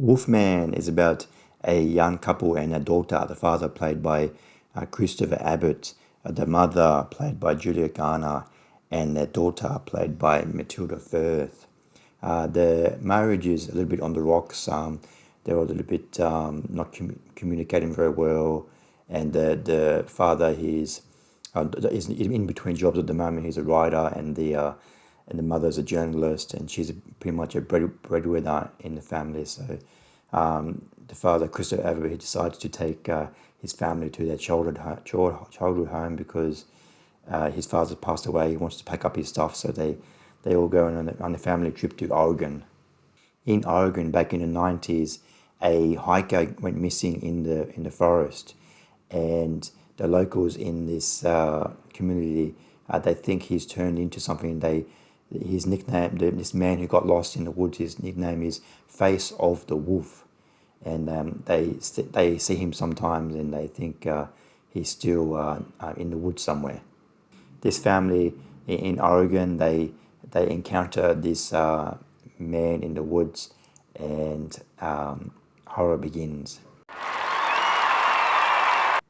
Wolfman is about a young couple and a daughter. The father played by Christopher Abbott, the mother played by Julia Garner, and their daughter played by Matilda Firth. The marriage is a little bit on the rocks. They were a little bit not communicating very well, and the father is in between jobs at the moment. He's a writer, and the mother's a journalist, and she's pretty much a breadwinner in the family. So the father, Christopher Abbott, he decides to take his family to their childhood home because his father passed away. He wants to pack up his stuff, so they all go on a family trip to Oregon. In Oregon, back in the 90s, a hiker went missing in the forest, and the locals in this community, they think he's turned into something. His nickname, this man who got lost in the woods, his nickname is Face of the Wolf, and they see him sometimes, and they think he's still in the woods somewhere. This family in Oregon, they encounter this man in the woods, and horror begins.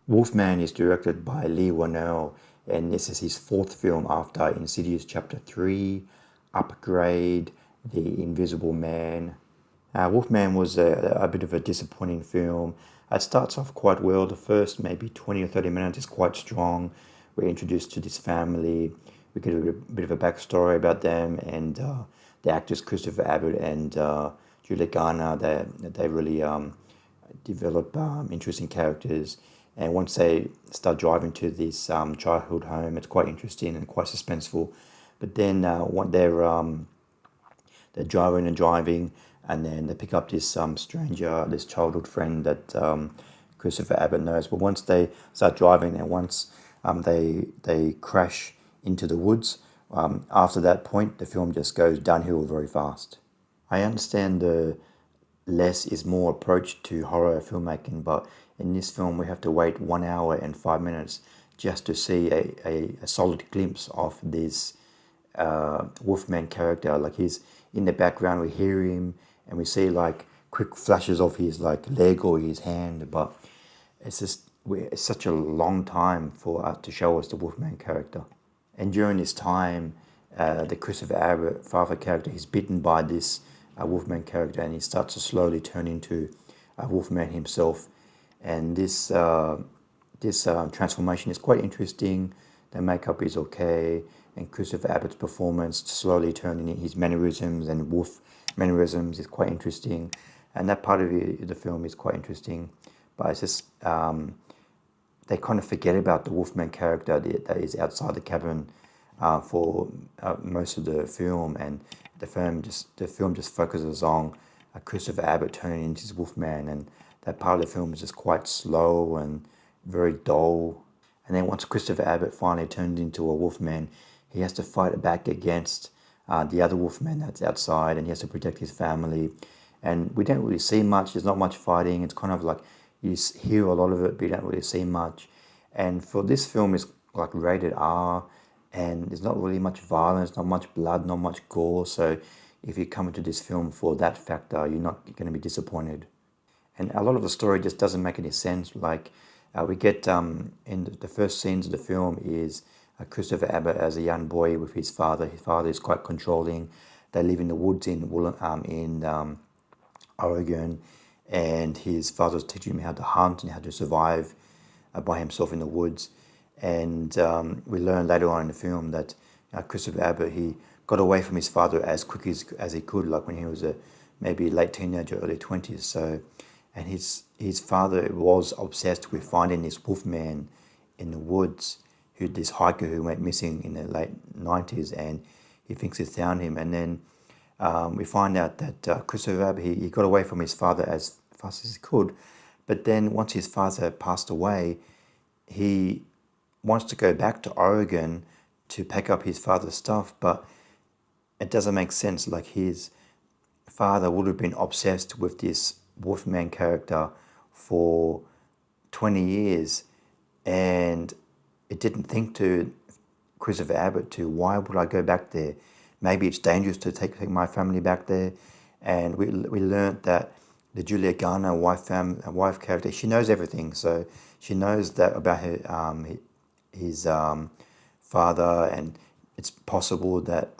Wolfman is directed by Leigh Whannell, and this is his fourth film after Insidious Chapter 3, Upgrade, The Invisible Man. Wolfman was a bit of a disappointing film. It starts off quite well. The first maybe 20 or 30 minutes is quite strong. We're introduced to this family. We get a bit of a backstory about them, and the actors Christopher Abbott and Julia Garner, they really develop interesting characters. And once they start driving to this childhood home, it's quite interesting and quite suspenseful. But then they're driving, and then they pick up this stranger, this childhood friend that Christopher Abbott knows. But once they start driving, and once they crash into the woods, after that point, the film just goes downhill very fast. I understand the less is more approach to horror filmmaking, but in this film we have to wait 1 hour and 5 minutes just to see a solid glimpse of this Wolfman character. Like, he's in the background, we hear him, and we see like quick flashes of his like leg or his hand, but it's such a long time for us to show us the Wolfman character. And during this time, the Christopher Abbott father character, he's bitten by this Wolfman character, and he starts to slowly turn into Wolfman himself. And this transformation is quite interesting. The makeup is okay, and Christopher Abbott's performance slowly turning in his mannerisms and wolf mannerisms is quite interesting. And that part of the film is quite interesting. But it's just they kind of forget about the Wolfman character that is outside the cabin for most of the film, and the film just focuses on Christopher Abbott turning into his Wolfman, and that part of the film is just quite slow and very dull. And then once Christopher Abbott finally turns into a Wolfman, he has to fight back against the other Wolfman that's outside, and he has to protect his family. And we don't really see much. There's not much fighting. It's kind of like you hear a lot of it, but you don't really see much. And for this film, it's like rated R, and there's not really much violence, not much blood, not much gore. So if you come into this film for that factor, you're not going to be disappointed. And a lot of the story just doesn't make any sense. Like we get in the first scenes of the film is Christopher Abbott as a young boy with his father. His father is quite controlling. They live in the woods in Oregon, and his father's teaching him how to hunt and how to survive by himself in the woods. And we learn later on in the film that Christopher Abbott, he got away from his father as quick as he could, like when he was maybe late teenager, early 20s. So, and his father was obsessed with finding this Wolfman in the woods, this hiker who went missing in the late 90s, and he thinks he's found him. And then we find out that Christopher Abbott, he got away from his father as fast as he could, but then once his father passed away, he wants to go back to Oregon to pack up his father's stuff, but it doesn't make sense. Like, his father would have been obsessed with this Wolfman character for 20 years, and it didn't think to Christopher Abbott to, why would I go back there? Maybe it's dangerous to take my family back there. And we learned that the Julia Garner wife character, she knows everything. So she knows that about his father, and it's possible that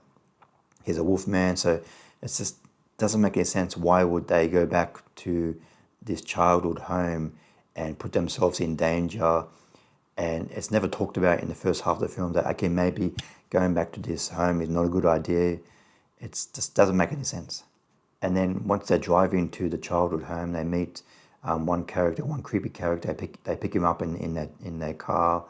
he's a wolf man. So it just doesn't make any sense. Why would they go back to this childhood home and put themselves in danger? And it's never talked about in the first half of the film that, okay, maybe going back to this home is not a good idea. It just doesn't make any sense. And then once they drive into the childhood home, they meet one character, one creepy character. They pick him up in their car,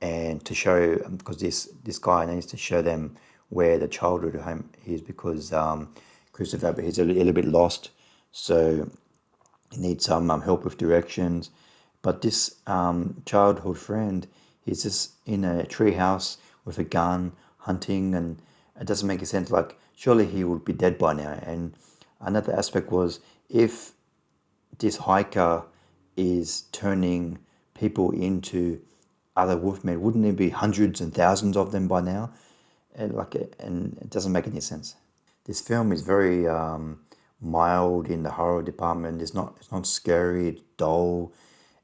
and to show, because this guy needs to show them where the childhood home is, because Christopher Abbott, he's a little bit lost, so he needs some help with directions. But this childhood friend, he's just in a treehouse with a gun, hunting, and it doesn't make any sense. Like, surely he would be dead by now. And another aspect was, if this hiker is turning people into other wolfmen, wouldn't there be hundreds and thousands of them by now? And it doesn't make any sense. This film is very mild in the horror department. It's not scary. It's dull.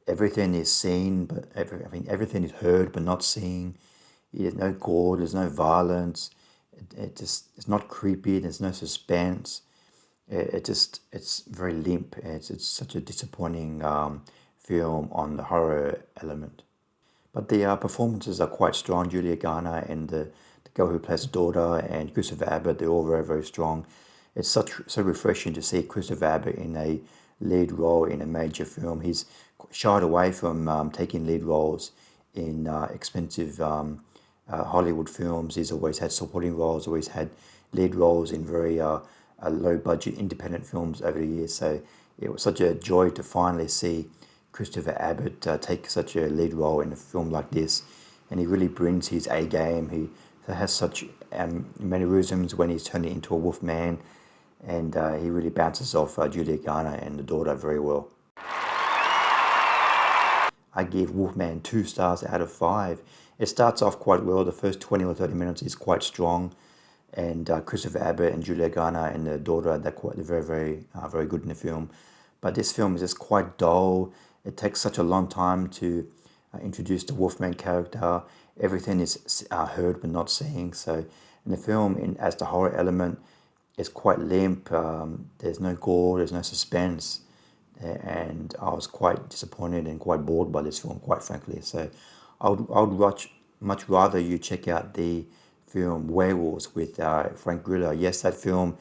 Everything is seen, but everything is heard but not seen. There's no gore. There's no violence. It's not creepy. There's no suspense. It's very limp. It's such a disappointing film on the horror element. But the performances are quite strong. Julia Garner and the girl who plays the daughter, and Christopher Abbott, they're all very, very strong. It's so refreshing to see Christopher Abbott in a lead role in a major film. He's shied away from taking lead roles in expensive Hollywood films. He's always had supporting roles, always had lead roles in very low-budget independent films over the years. So it was such a joy to finally see Christopher Abbott take such a lead role in a film like this, and he really brings his A game. He has such mannerisms when he's turning into a wolf man, and he really bounces off Julia Garner and the daughter very well. I give Wolfman 2 stars out of 5. It starts off quite well. The first 20 or 30 minutes is quite strong, and Christopher Abbott and Julia Garner and the daughter, they're very, very good in the film. But this film is just quite dull. It takes such a long time to introduce the Wolfman character. Everything is heard but not seen. So in the film, as the horror element, it's quite limp. There's no gore, there's no suspense. And I was quite disappointed and quite bored by this film, quite frankly. So I would much rather you check out the film Werewolves with Frank Grillo. Yes, that film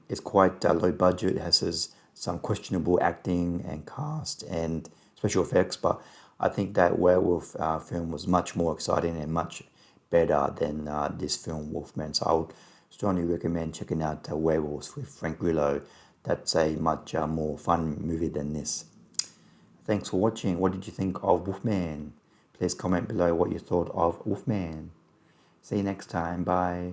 is quite low budget. It has some questionable acting and cast and special effects, but I think that werewolf film was much more exciting and much better than this film Wolfman. So I would strongly recommend checking out Werewolves with Frank Grillo. That's a much more fun movie than this. Thanks for watching. What did you think of Wolfman? Please comment below what you thought of Wolfman. See you next time. Bye.